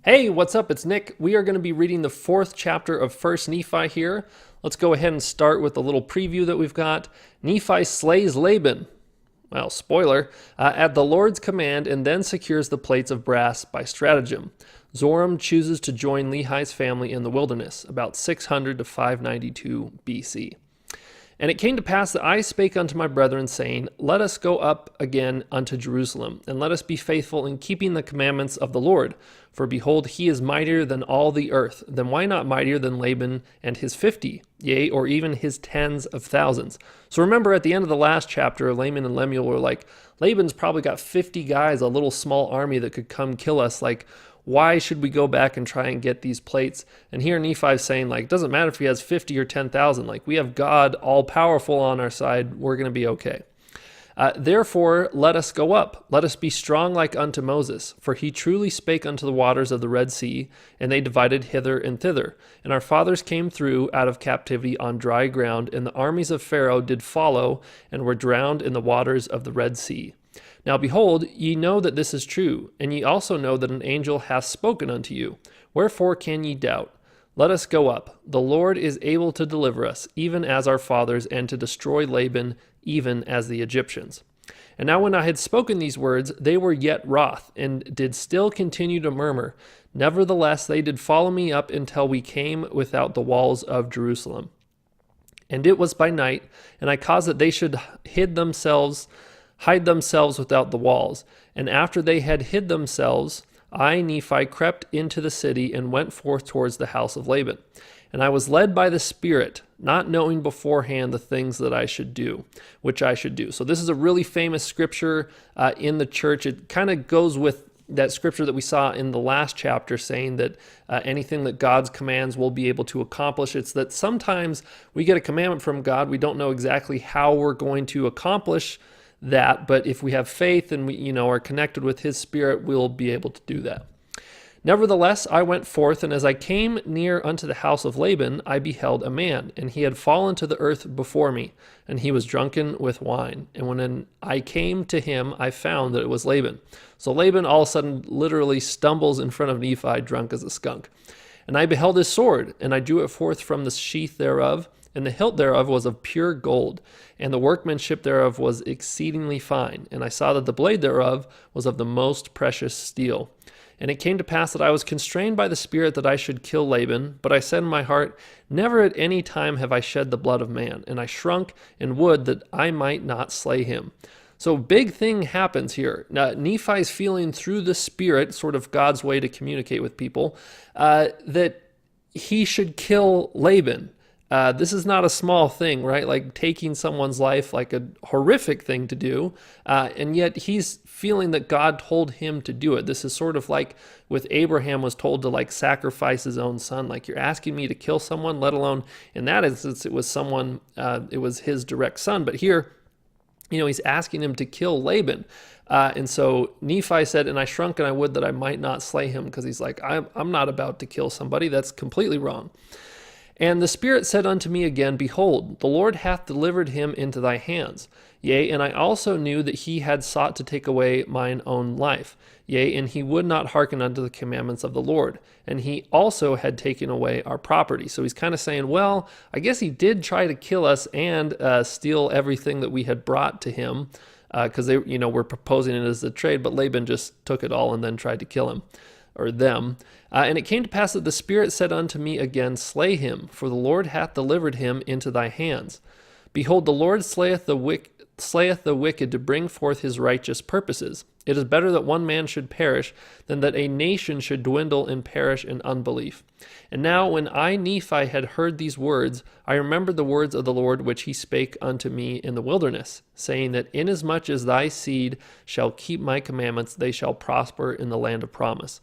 Hey, what's up? It's Nick. We are going to be reading the fourth chapter of 1Nephi here. Let's go ahead and start with a little preview that we've got. Nephi slays Laban. Well, spoiler, at the Lord's command, and then secures the plates of brass by stratagem. Zoram chooses to join Lehi's family in the wilderness, about 600 to 592 BC. And it came to pass that I spake unto my brethren, saying, Let us go up again unto Jerusalem, and let us be faithful in keeping the commandments of the Lord. For behold, he is mightier than all the earth. Then why not mightier than Laban and his 50, yea, or even his tens of thousands? So remember, at the end of the last chapter, Laman and Lemuel were like, Laban's probably got 50 guys, a little small army that could come kill us. Like, why should we go back and try and get these plates? And here Nephi's saying, like, it doesn't matter if he has 50 or 10,000. Like, we have God all-powerful on our side. We're going to be okay. Therefore, let us go up. Let us be strong like unto Moses. For he truly spake unto the waters of the Red Sea, and they divided hither and thither. And our fathers came through out of captivity on dry ground, and the armies of Pharaoh did follow, and were drowned in the waters of the Red Sea. Now behold, ye know that this is true, and ye also know that an angel hath spoken unto you. Wherefore can ye doubt? Let us go up. The Lord is able to deliver us, even as our fathers, and to destroy Laban, even as the Egyptians. And now when I had spoken these words, they were yet wroth, and did still continue to murmur. Nevertheless, they did follow me up until we came without the walls of Jerusalem. And it was by night, and I caused that they should hide themselves without the walls. And after they had hid themselves, I, Nephi, crept into the city and went forth towards the house of Laban. And I was led by the Spirit, not knowing beforehand the things that I should do, which I should do. So this is a really famous scripture in the church. It kind of goes with that scripture that we saw in the last chapter saying that anything that God's commands will be able to accomplish. It's that sometimes we get a commandment from God. We don't know exactly how we're going to accomplish that, but if we have faith and we are connected with his Spirit, we'll be able to do that. Nevertheless, I went forth, and as I came near unto the house of Laban, I beheld a man, and he had fallen to the earth before me, and he was drunken with wine. And when I came to him, I found that it was Laban. So Laban all of a sudden literally stumbles in front of Nephi, drunk as a skunk. And I beheld his sword, and I drew it forth from the sheath thereof, and the hilt thereof was of pure gold, and the workmanship thereof was exceedingly fine. And I saw that the blade thereof was of the most precious steel. And it came to pass that I was constrained by the Spirit that I should kill Laban, but I said in my heart, Never at any time have I shed the blood of man, and I shrunk and would that I might not slay him. So big thing happens here. Now, Nephi's feeling through the Spirit, sort of God's way to communicate with people, that he should kill Laban. This is not a small thing, right? Like taking someone's life, like a horrific thing to do. And yet he's feeling that God told him to do it. This is sort of like with Abraham was told to like sacrifice his own son. Like, you're asking me to kill someone, let alone in that instance, it was someone, it was his direct son. But here, he's asking him to kill Laban. And so Nephi said, and I shrunk and I would that I might not slay him, because he's like, I'm not about to kill somebody. That's completely wrong. And the Spirit said unto me again, Behold, the Lord hath delivered him into thy hands. Yea, and I also knew that he had sought to take away mine own life. Yea, and he would not hearken unto the commandments of the Lord. And he also had taken away our property. So he's kind of saying, well, I guess he did try to kill us and steal everything that we had brought to him, because they, were proposing it as a trade, but Laban just took it all and then tried to kill him. Or them. And it came to pass that the Spirit said unto me again, Slay him, for the Lord hath delivered him into thy hands. Behold, the Lord slayeth the wicked to bring forth his righteous purposes. It is better that one man should perish than that a nation should dwindle and perish in unbelief. And now when I, Nephi, had heard these words, I remembered the words of the Lord which he spake unto me in the wilderness, saying that inasmuch as thy seed shall keep my commandments, they shall prosper in the land of promise.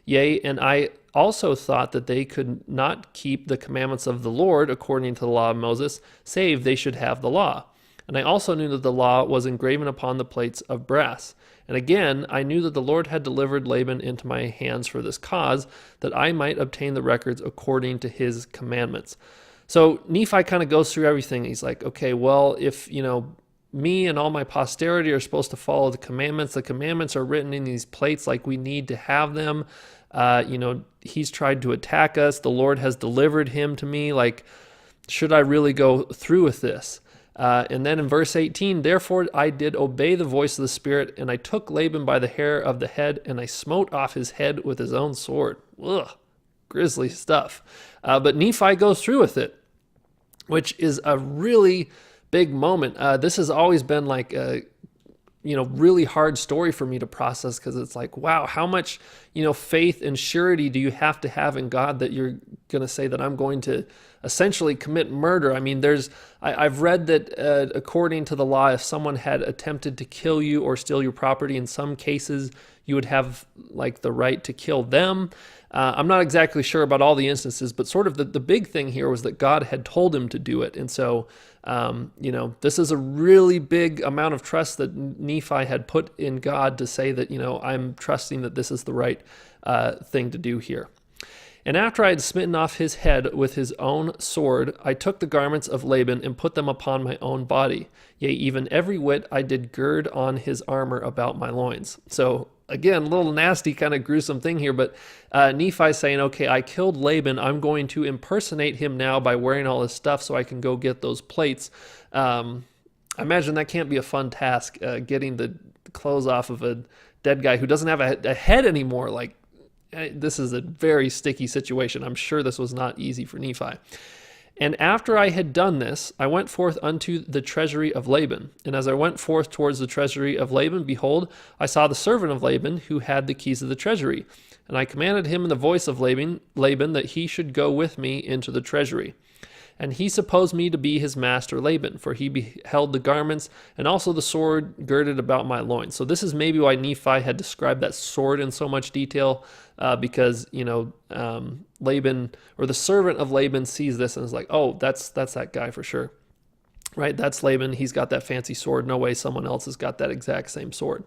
Yea, and I also thought that they could not keep the commandments of the Lord according to the law of Moses, save they should have the law. And I also knew that the law was engraven upon the plates of brass. And again, I knew that the Lord had delivered Laban into my hands for this cause, that I might obtain the records according to his commandments. So Nephi kind of goes through everything. He's like, okay, well, if, me and all my posterity are supposed to follow the commandments are written in these plates, like we need to have them. He's tried to attack us. The Lord has delivered him to me. Like, should I really go through with this? And then in verse 18, therefore I did obey the voice of the Spirit, and I took Laban by the hair of the head, and I smote off his head with his own sword. Ugh, grisly stuff. But Nephi goes through with it, which is a really big moment. This has always been like a really hard story for me to process, because it's like, wow, how much, faith and surety do you have to have in God that you're going to say that I'm going to essentially commit murder? I mean, I've read that according to the law, if someone had attempted to kill you or steal your property, in some cases you would have like the right to kill them. I'm not exactly sure about all the instances, but sort of the big thing here was that God had told him to do it. And so, this is a really big amount of trust that Nephi had put in God to say that, I'm trusting that this is the right thing to do here. And after I had smitten off his head with his own sword, I took the garments of Laban and put them upon my own body. Yea, even every whit I did gird on his armor about my loins. So again, a little nasty, kind of gruesome thing here, but Nephi's saying, okay, I killed Laban. I'm going to impersonate him now by wearing all his stuff so I can go get those plates. I imagine that can't be a fun task, getting the clothes off of a dead guy who doesn't have a head anymore. Like, this is a very sticky situation. I'm sure this was not easy for Nephi. And after I had done this, I went forth unto the treasury of Laban. And as I went forth towards the treasury of Laban, behold, I saw the servant of Laban who had the keys of the treasury. And I commanded him in the voice of Laban that he should go with me into the treasury. And he supposed me to be his master Laban, for he beheld the garments and also the sword girded about my loins. So this is maybe why Nephi had described that sword in so much detail, because Laban, or the servant of Laban, sees this and is like, oh, that's that guy for sure, right? That's Laban. He's got that fancy sword. No way someone else has got that exact same sword.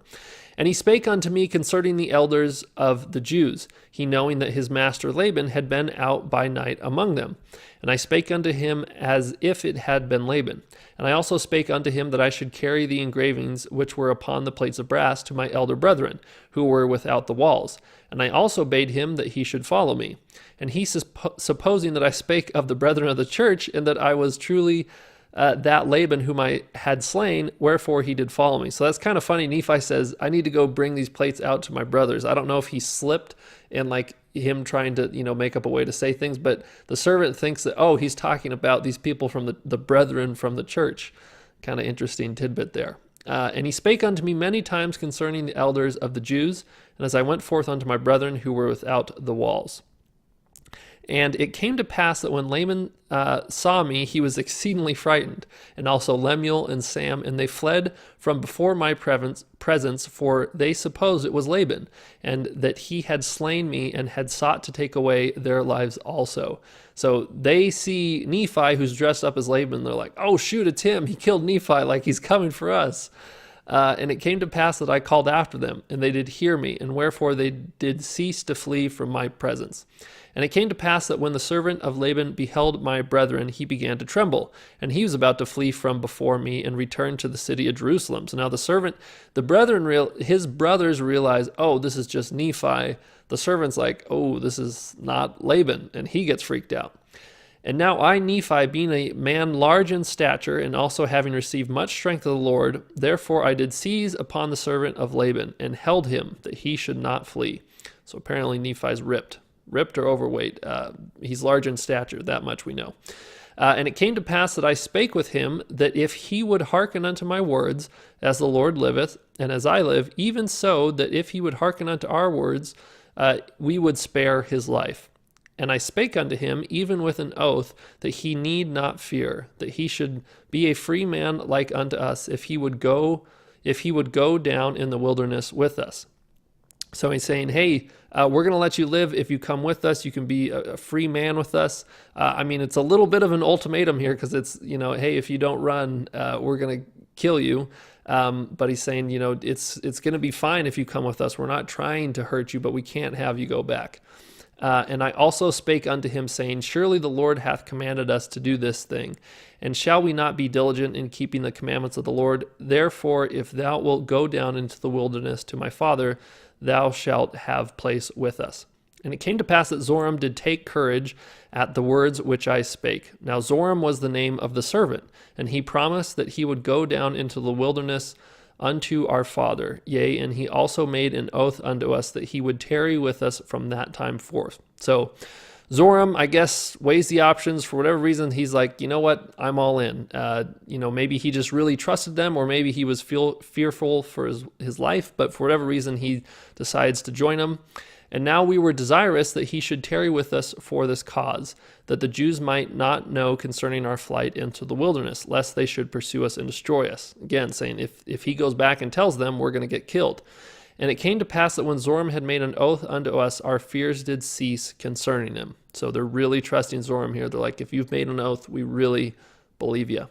And he spake unto me concerning the elders of the Jews, he knowing that his master Laban had been out by night among them. And I spake unto him as if it had been Laban. And I also spake unto him that I should carry the engravings which were upon the plates of brass to my elder brethren, who were without the walls. And I also bade him that he should follow me. And he supposing that I spake of the brethren of the church, and that I was truly that Laban whom I had slain, wherefore he did follow me. So that's kind of funny. Nephi says, I need to go bring these plates out to my brothers. I don't know if he slipped in like him trying to, make up a way to say things, but the servant thinks that, oh, he's talking about these people from the brethren from the church. Kind of interesting tidbit there. And he spake unto me many times concerning the elders of the Jews, and as I went forth unto my brethren who were without the walls. And it came to pass that when Laban saw me, he was exceedingly frightened, and also Lemuel and Sam, and they fled from before my presence, for they supposed it was Laban, and that he had slain me and had sought to take away their lives also. So they see Nephi, who's dressed up as Laban, and they're like, oh, shoot, it's him. He killed Nephi, like he's coming for us. And it came to pass that I called after them, and they did hear me, and wherefore they did cease to flee from my presence. And it came to pass that when the servant of Laban beheld my brethren, he began to tremble, and he was about to flee from before me and return to the city of Jerusalem. So now his brothers realize, oh, this is just Nephi. The servant's like, oh, this is not Laban, and he gets freaked out. And now I, Nephi, being a man large in stature, and also having received much strength of the Lord, therefore I did seize upon the servant of Laban, and held him, that he should not flee. So apparently Nephi's ripped or overweight. He's large in stature, that much we know. And it came to pass that I spake with him, that if he would hearken unto my words, as the Lord liveth, and as I live, even so, that if he would hearken unto our words, we would spare his life. And I spake unto him, even with an oath, that he need not fear, that he should be a free man like unto us, if he would go down in the wilderness with us. So he's saying, hey, we're going to let you live if you come with us. You can be a free man with us. It's a little bit of an ultimatum here, because it's, hey, if you don't run, we're going to kill you. But he's saying, it's going to be fine if you come with us. We're not trying to hurt you, but we can't have you go back. And I also spake unto him, saying, surely the Lord hath commanded us to do this thing. And shall we not be diligent in keeping the commandments of the Lord? Therefore, if thou wilt go down into the wilderness to my father, thou shalt have place with us. And it came to pass that Zoram did take courage at the words which I spake. Now Zoram was the name of the servant, and he promised that he would go down into the wilderness unto our father. Yea, and he also made an oath unto us that he would tarry with us from that time forth. So Zoram, I guess, weighs the options. For whatever reason, he's like, you know what, I'm all in. Maybe he just really trusted them, or maybe he was fearful for his life, but for whatever reason, he decides to join them. And now we were desirous that he should tarry with us for this cause, that the Jews might not know concerning our flight into the wilderness, lest they should pursue us and destroy us. Again, saying if he goes back and tells them, we're going to get killed. And it came to pass that when Zoram had made an oath unto us, our fears did cease concerning him. So they're really trusting Zoram here. They're like, if you've made an oath, we really believe you.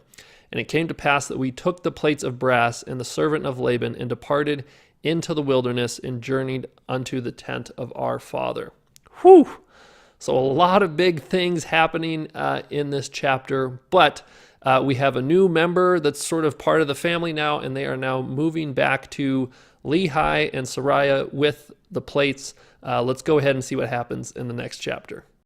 And it came to pass that we took the plates of brass and the servant of Laban and departed into the wilderness and journeyed unto the tent of our father. Whew! So a lot of big things happening in this chapter, but we have a new member that's sort of part of the family now, and they are now moving back to Lehi and Sariah with the plates. Let's go ahead and see what happens in the next chapter.